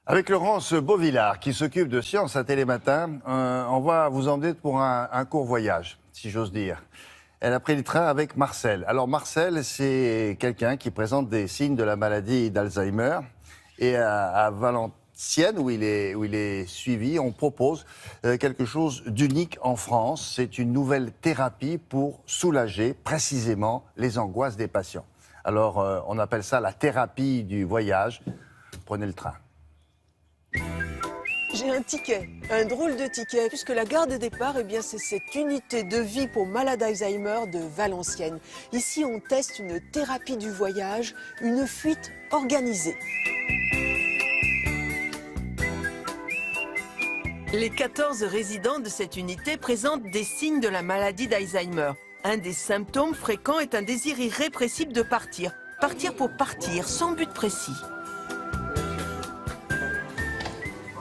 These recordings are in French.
Avec Laurence Beauvillard, qui s'occupe de Science à Télématin, on va vous emmener pour un court voyage, si j'ose dire. Elle a pris le train avec Marcel. Alors Marcel, c'est quelqu'un qui présente des signes de la maladie d'Alzheimer. Et à Valenciennes, où il est suivi, on propose quelque chose d'unique en France. C'est une nouvelle thérapie pour soulager précisément les angoisses des patients. Alors on appelle ça la thérapie du voyage. Prenez le train. J'ai un ticket, un drôle de ticket, puisque la gare de départ, eh bien, c'est cette unité de vie pour malades Alzheimer de Valenciennes. Ici, on teste une thérapie du voyage, une fuite organisée. Les 14 résidents de cette unité présentent des signes de la maladie d'Alzheimer. Un des symptômes fréquents est un désir irrépressible de partir. Partir pour partir, sans but précis.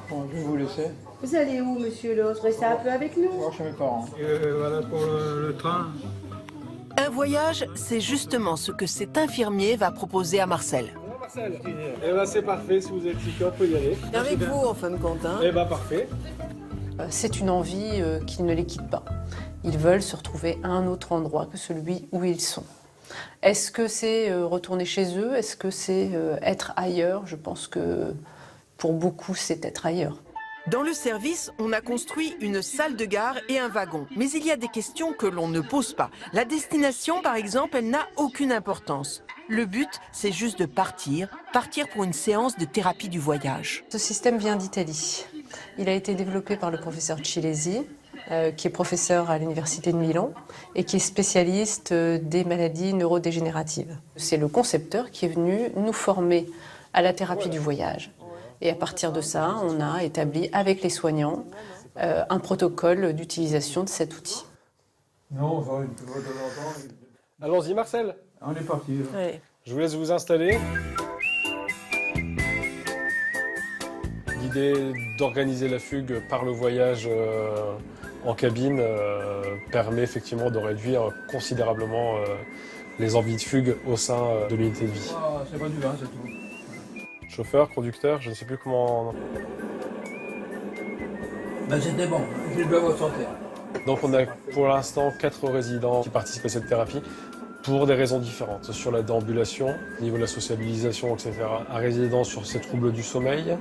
Bon, je vais vous laisser. Vous allez où, monsieur l'autre? Restez un peu avec nous. Voir chez mes parents. Voilà pour le train. Un voyage, c'est justement ce que cet infirmier va proposer à Marcel. Bonjour Marcel. Eh ben c'est parfait, si vous êtes ticket, on peut y aller. Avec vous, en fin de compte. Hein. Eh ben parfait. C'est une envie qui ne les quitte pas. Ils veulent se retrouver à un autre endroit que celui où ils sont. Est-ce que c'est retourner chez eux? Est-ce que c'est être ailleurs? Je pense que pour beaucoup, c'est être ailleurs. Dans le service, on a construit une salle de gare et un wagon. Mais il y a des questions que l'on ne pose pas. La destination, par exemple, elle n'a aucune importance. Le but, c'est juste de partir pour une séance de thérapie du voyage. Ce système vient d'Italie. Il a été développé par le professeur Cilesi, qui est professeur à l'Université de Milan et qui est spécialiste des maladies neurodégénératives. C'est le concepteur qui est venu nous former à la thérapie du voyage. Et à partir de ça, on a établi avec les soignants un protocole d'utilisation de cet outil. Non, on va une fois de temps. Allons-y Marcel. On est parti. Ouais. Je vous laisse vous installer. L'idée d'organiser la fugue par le voyage en cabine permet effectivement de réduire considérablement les envies de fugue au sein de l'unité de vie. Ah, c'est pas du vin, c'est tout. Chauffeur, conducteur, je ne sais plus comment... Ben c'était bon, je dois vous sentir. Donc on a pour l'instant 4 résidents qui participent à cette thérapie pour des raisons différentes. Sur la déambulation, au niveau de la sociabilisation, etc. Un résident sur ces troubles du sommeil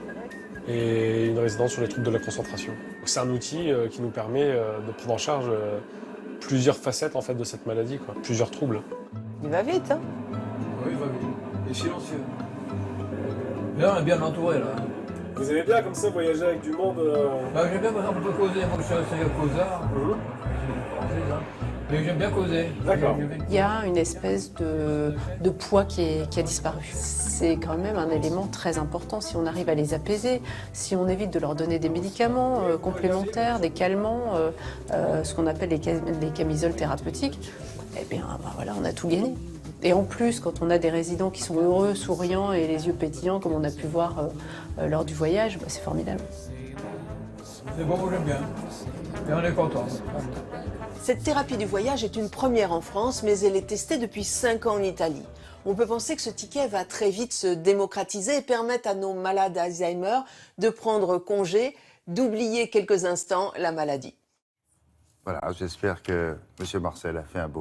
et une résidente sur les troubles de la concentration. C'est un outil qui nous permet de prendre en charge plusieurs facettes en fait, de cette maladie, quoi. Plusieurs troubles. Il va vite, hein? Oui, il va bien. Et silencieux. Là, on est bien entouré, là. Vous aimez bien comme ça voyager avec du monde Ben, j'aime bien, par exemple, on peut causer. Moi, je suis un causard. Mais j'aime bien causer. D'accord. Il y a une espèce de poids qui a disparu. C'est quand même un élément très important si on arrive à les apaiser, si on évite de leur donner des médicaments complémentaires, des calmants, ce qu'on appelle les camisoles thérapeutiques, eh bien ben voilà, on a tout gagné. Et en plus, quand on a des résidents qui sont heureux, souriants et les yeux pétillants, comme on a pu voir lors du voyage, ben, c'est formidable. C'est bon, j'aime bien. Et on est content. Cette thérapie du voyage est une première en France, mais elle est testée depuis 5 ans en Italie. On peut penser que ce ticket va très vite se démocratiser et permettre à nos malades Alzheimer de prendre congé, d'oublier quelques instants la maladie. Voilà, j'espère que M. Marcel a fait un beau